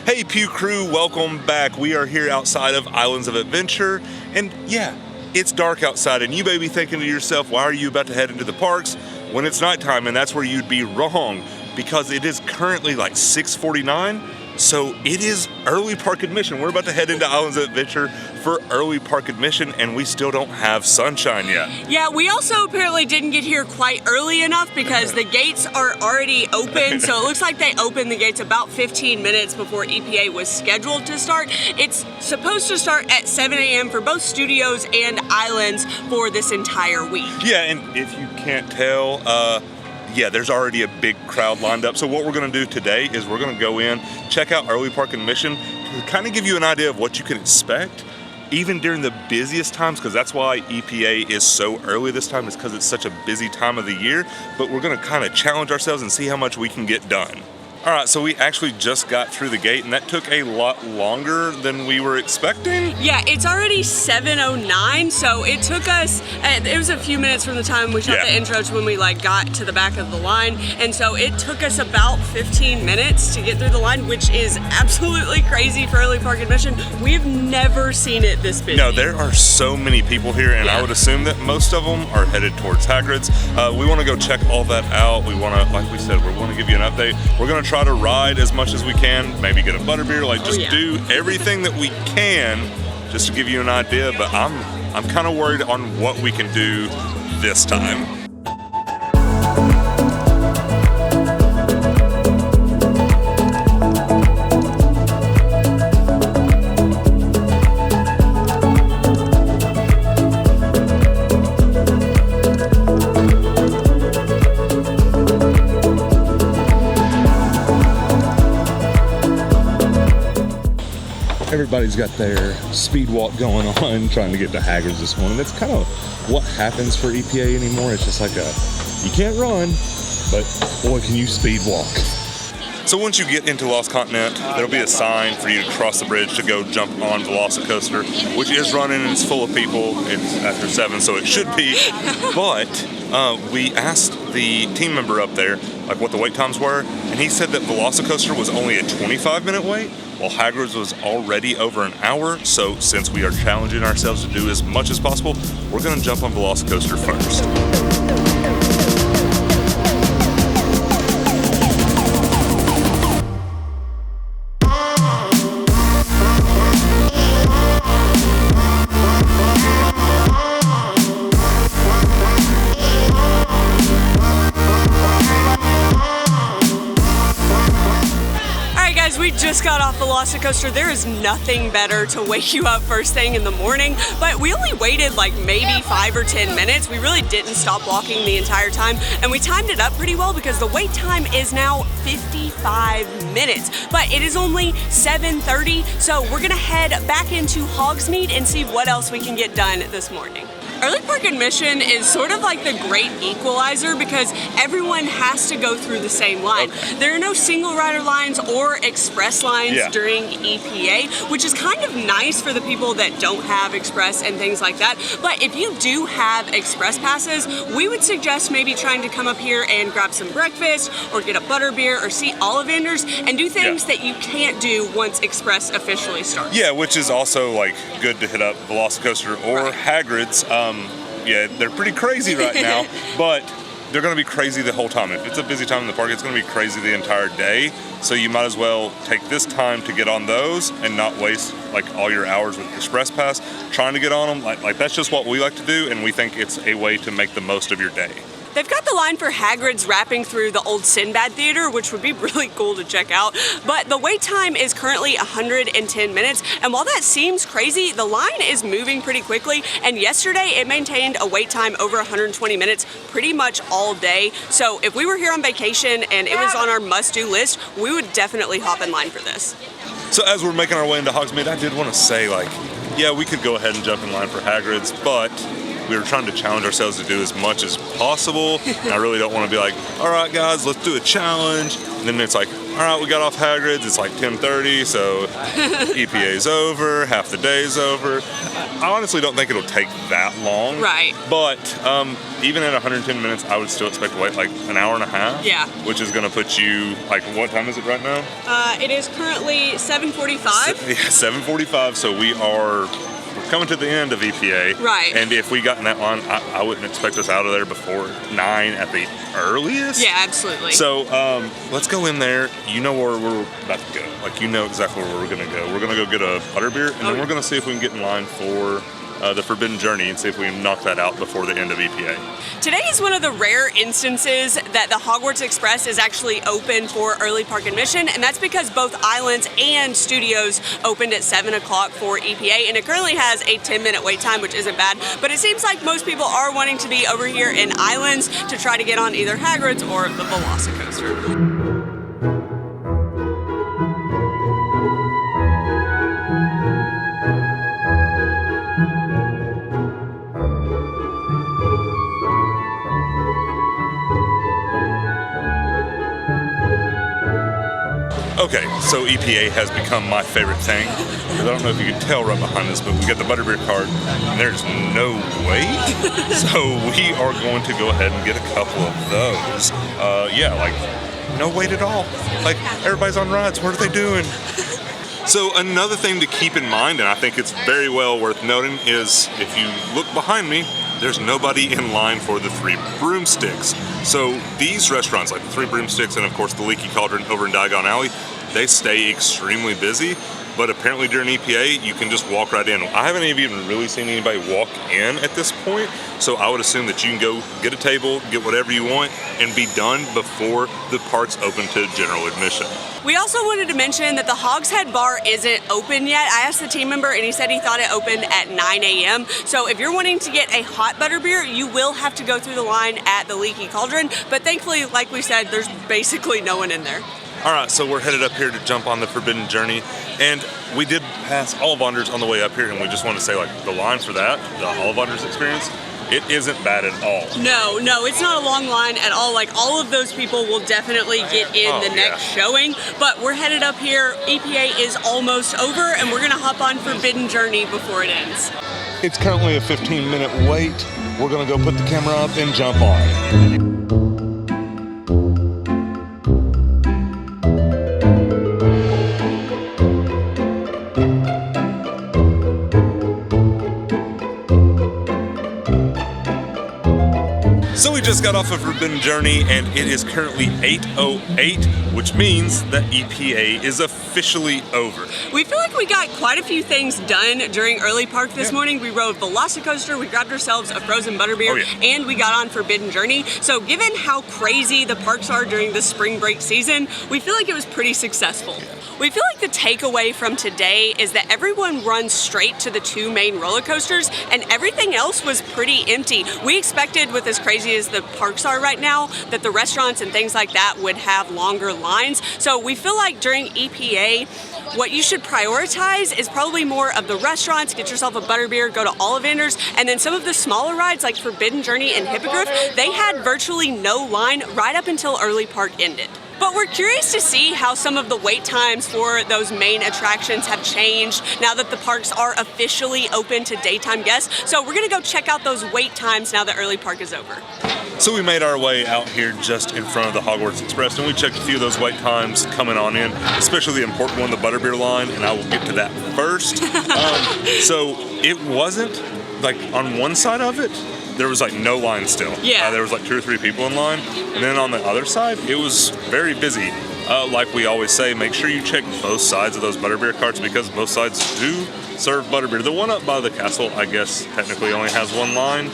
Hey Pugh crew, welcome back. We are here outside of Islands of Adventure, and yeah, it's dark outside, and you may be thinking to yourself, why are you about to head into the parks when it's nighttime? And that's where you'd be wrong, because it is currently like 6:49, so it is early park admission. We're about to head into Islands of Adventure for early park admission, and we still don't have sunshine yet. Yeah, we also apparently didn't get here quite early enough because the gates are already open. So it looks like they opened the gates about 15 minutes before EPA was scheduled to start. It's supposed to start at 7 a.m. for both studios and islands for this entire week. Yeah, and if you can't tell, yeah, there's already a big crowd lined up. So what we're gonna do today is we're gonna go in, check out early park admission to kind of give you an idea of what you can expect, even during the busiest times, because that's why EPA is so early this time, is because it's such a busy time of the year. But we're gonna kind of challenge ourselves and see how much we can get done. All right, so we actually just got through the gate, and that took a lot longer than we were expecting. Yeah, it's already 7:09, so it took us, it was a few minutes from the time we shot the intro to when we got to the back of the line, and so it took us about 15 minutes to get through the line, which is absolutely crazy for early park admission. We've never seen it this busy. No, there are so many people here, and I would assume that most of them are headed towards Hagrids. We want to go check all that out. We want to, like we said, we want to give you an update. We're going to try to ride as much as we can, maybe get a butterbeer, do everything that we can just to give you an idea. But I'm kind of worried on what we can do this time. Everybody's got their speed walk going on, trying to get to Hagrids this morning. That's kind of what happens for EPA anymore. It's just like you can't run, but boy, can you speed walk. So once you get into Lost Continent, there'll be a sign for you to cross the bridge to go jump on Velocicoaster, which is running and it's full of people. It's after 7, so it should be. But we asked the team member up there what the wait times were, and he said that Velocicoaster was only a 25-minute wait, while Hagrids was already over an hour. So since we are challenging ourselves to do as much as possible, we're gonna jump on Velocicoaster first. We just got off Velocicoaster. There is nothing better to wake you up first thing in the morning, but we only waited maybe 5 or 10 minutes. We really didn't stop walking the entire time, and we timed it up pretty well because the wait time is now 55 minutes, but it is only 7:30, so we're gonna head back into Hogsmeade and see what else we can get done this morning. Early park admission is sort of like the great equalizer because everyone has to go through the same line. Okay. There are no single rider lines or express lines during EPA, which is kind of nice for the people that don't have express and things like that. But if you do have express passes, we would suggest maybe trying to come up here and grab some breakfast or get a butterbeer or see all of vendors and do things that you can't do once express officially starts. Yeah, which is also good to hit up Velocicoaster or Hagrids. Yeah, they're pretty crazy right now, but they're going to be crazy the whole time. If it's a busy time in the park, it's going to be crazy the entire day. So you might as well take this time to get on those and not waste all your hours with Express Pass trying to get on them. That's just what we like to do, and we think it's a way to make the most of your day. They've got the line for Hagrids wrapping through the old Sinbad Theater, which would be really cool to check out. But the wait time is currently 110 minutes. And while that seems crazy, the line is moving pretty quickly. And yesterday it maintained a wait time over 120 minutes pretty much all day. So if we were here on vacation and it was on our must-do list, we would definitely hop in line for this. So as we're making our way into Hogsmeade, I did want to say, yeah, we could go ahead and jump in line for Hagrids, but we were trying to challenge ourselves to do as much as possible. And I really don't want to be all right, guys, let's do a challenge. And then it's all right, we got off Hagrids. It's like 10:30, so EPA's over. Half the day's over. I honestly don't think it'll take that long. Right. But even at 110 minutes, I would still expect to wait like an hour and a half. Yeah. Which is going to put you, like, what time is it right now? It is currently 7:45. Yeah, 7:45. So we're coming to the end of EPA. Right. And if we got in that line, I wouldn't expect us out of there before 9 at the earliest. Yeah, absolutely. So let's go in there. You know where we're about to go. Like, you know exactly where we're going to go. We're going to go get a butterbeer, and then we're going to see if we can get in line for the Forbidden Journey and see if we can knock that out before the end of EPA. Today is one of the rare instances that the Hogwarts Express is actually open for early park admission, and that's because both Islands and Studios opened at 7 o'clock for EPA, and it currently has a 10-minute wait time, which isn't bad, but it seems like most people are wanting to be over here in Islands to try to get on either Hagrid's or the Velocicoaster. Okay, so EPA has become my favorite thing. I don't know if you can tell right behind us, but we got the butterbeer cart, and there's no wait. So we are going to go ahead and get a couple of those. Yeah, like, no wait at all. Like, everybody's on rides. What are they doing? So another thing to keep in mind, and I think it's very well worth noting, is if you look behind me, there's nobody in line for the Three Broomsticks. So these restaurants, like the Three Broomsticks and of course the Leaky Cauldron over in Diagon Alley, they stay extremely busy. But apparently during EPA, you can just walk right in. I haven't even really seen anybody walk in at this point, so I would assume that you can go get a table, get whatever you want, and be done before the park's open to general admission. We also wanted to mention that the Hogsheade bar isn't open yet. I asked the team member and he said he thought it opened at 9 a.m. So if you're wanting to get a hot butterbeer, you will have to go through the line at the Leaky Cauldron. But thankfully, like we said, there's basically no one in there. All right, so we're headed up here to jump on the Forbidden Journey, and we did pass Ollivanders on the way up here, and we just want to say, like, the line for that, the Ollivanders experience, it isn't bad at all. No, it's not a long line at all. Like, all of those people will definitely get in the next showing, but we're headed up here. EPA is almost over, and we're going to hop on Forbidden Journey before it ends. It's currently a 15-minute wait. We're going to go put the camera up and jump on. So we just got off of Forbidden Journey, and it is currently 8:08, which means that EPA is officially over. We feel like we got quite a few things done during early park this morning. We rode Velocicoaster, we grabbed ourselves a frozen butterbeer, and we got on Forbidden Journey. So given how crazy the parks are during the spring break season, we feel like it was pretty successful. We feel like the takeaway from today is that everyone runs straight to the two main roller coasters, and everything else was pretty empty. We expected, with as crazy as the parks are right now, that the restaurants and things like that would have longer lines. So we feel like during EPA, what you should prioritize is probably more of the restaurants. Get yourself a butterbeer, go to Ollivanders, and then some of the smaller rides like Forbidden Journey and Hippogriff, they had virtually no line right up until early park ended. But we're curious to see how some of the wait times for those main attractions have changed now that the parks are officially open to daytime guests. So we're gonna go check out those wait times now that early park is over. So we made our way out here just in front of the Hogwarts Express, and we checked a few of those wait times coming on in, especially the important one, the butterbeer line, and I will get to that first. So it wasn't, like, on one side of it, there was like no line still. Yeah. There was like 2 or 3 people in line. And then on the other side, it was very busy. Like we always say, make sure you check both sides of those butterbeer carts because both sides do serve butterbeer. The one up by the castle, I guess, technically only has one line.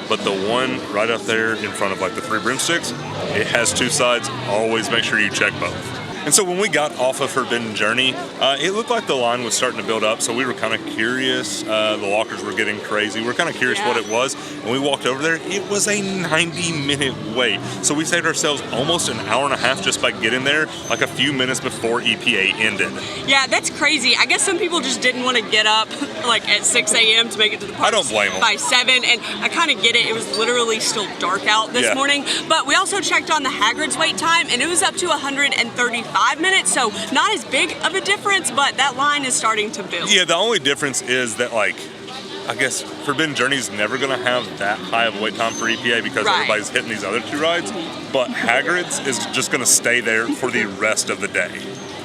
But the one right up there in front of like the Three Broomsticks, it has 2 sides. Always make sure you check both. And so when we got off of Forbidden Journey, it looked like the line was starting to build up, so we were kind of curious. The lockers were getting crazy. We were kind of curious what it was. When we walked over there, it was a 90-minute wait. So we saved ourselves almost an hour and a half just by getting there, like a few minutes before EPA ended. Yeah, that's crazy. I guess some people just didn't want to get up like at 6 a.m. to make it to the park. I don't blame them. By 7, and I kind of get it. It was literally still dark out this morning. But we also checked on the Hagrids wait time, and it was up to 135 minutes, so not as big of a difference, but that line is starting to build. Yeah, the only difference is that, like, I guess Forbidden Journey is never going to have that high of a wait time for EPA because everybody's hitting these other 2 rides, but Hagrids is just going to stay there for the rest of the day.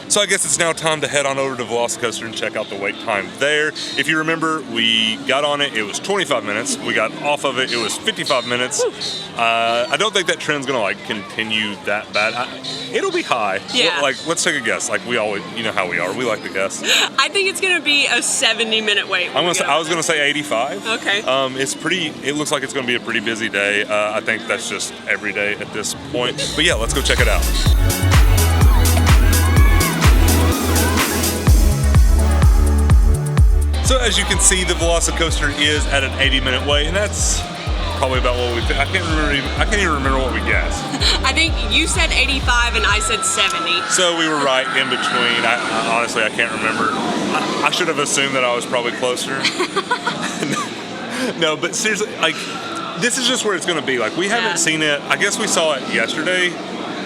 So I guess it's now time to head on over to Velocicoaster and check out the wait time there. If you remember, we got on it, it was 25 minutes. We got off of it, it was 55 minutes. I don't think that trend's gonna like continue that bad. It'll be high. Yeah. Like, let's take a guess. Like we always, you know how we are. We like to guess. I think it's gonna be a 70-minute wait. I was gonna say 85. Okay. It looks like it's gonna be a pretty busy day. I think that's just every day at this point. But yeah, let's go check it out. So as you can see, the Velocicoaster is at an 80-minute wait, and that's probably about what we think. I can't even remember what we guessed. I think you said 85 and I said 70. So we were right in between. Honestly, I can't remember. I should have assumed that I was probably closer. No, but seriously, like, this is just where it's going to be. Like, we haven't seen it. I guess we saw it yesterday.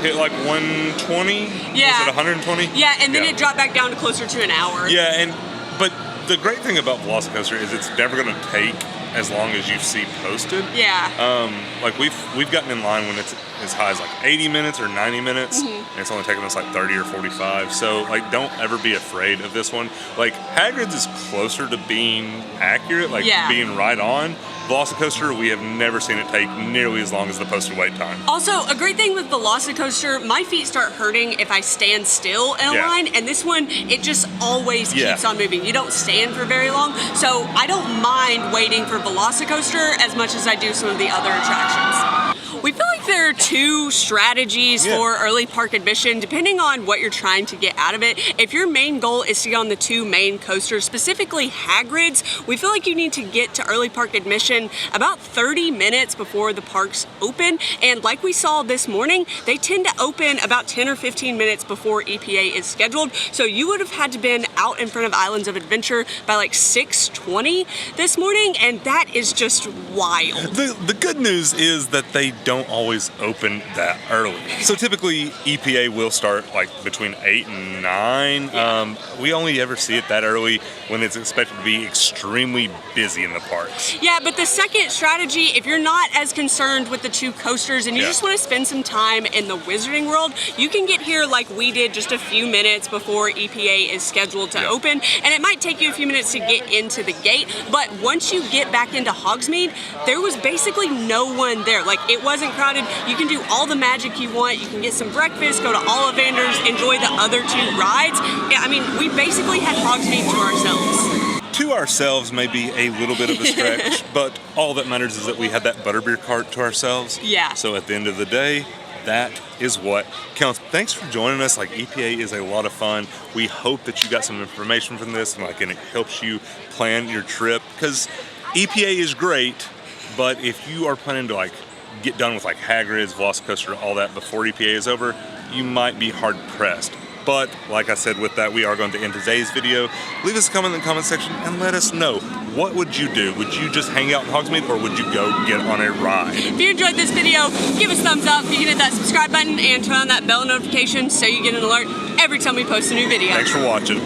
Hit like 120. Yeah. Was it 120? Yeah, and then it dropped back down to closer to an hour. Yeah, but the great thing about Velocicoaster is it's never going to take as long as you see posted. Yeah. Like we've gotten in line when it's as high as like 80 minutes or 90 minutes, and it's only taken us like 30 or 45. So like, don't ever be afraid of this one. Like Hagrids is closer to being accurate, like being right on. Velocicoaster, we have never seen it take nearly as long as the posted wait time. Also, a great thing with Velocicoaster, my feet start hurting if I stand still in a line, and this one, it just always keeps on moving. You don't stand for very long, so I don't mind waiting for Velocicoaster as much as I do some of the other attractions. We feel like there are 2 strategies for early park admission, depending on what you're trying to get out of it. If your main goal is to get on the 2 main coasters, specifically Hagrids, we feel like you need to get to early park admission about 30 minutes before the parks open. And like we saw this morning, they tend to open about 10 or 15 minutes before EPA is scheduled. So you would have had to been out in front of Islands of Adventure by like 6:20 this morning, and that is just wild. The good news is that they don't always open that early. So typically EPA will start like between 8 and 9. We only ever see it that early when it's expected to be extremely busy in the parks. Yeah, but the second strategy, if you're not as concerned with the 2 coasters and you just want to spend some time in the Wizarding World, you can get here like we did just a few minutes before EPA is scheduled to open, and it might take you a few minutes to get into the gate, but once you get back into Hogsmeade, there was basically no one there. Like, it wasn't crowded. You can do all the magic you want. You can get some breakfast, go to Ollivander's, enjoy the other 2 rides. I mean, we basically had Hogsmeade to ourselves. To ourselves may be a little bit of a stretch, but all that matters is that we had that butterbeer cart to ourselves. Yeah. So at the end of the day, that is what counts. Thanks for joining us. Like, EPA is a lot of fun. We hope that you got some information from this, and it helps you plan your trip, because EPA is great, but if you are planning to get done with Hagrids, Velocicoaster, all that before EPA is over, you might be hard pressed. But like I said, with that, we are going to end today's video. Leave us a comment in the comment section and let us know, what would you do? Would you just hang out in Hogsmeade, or would you go get on a ride? If you enjoyed this video, give us a thumbs up. You can hit that subscribe button and turn on that bell notification so you get an alert every time we post a new video. Thanks for watching.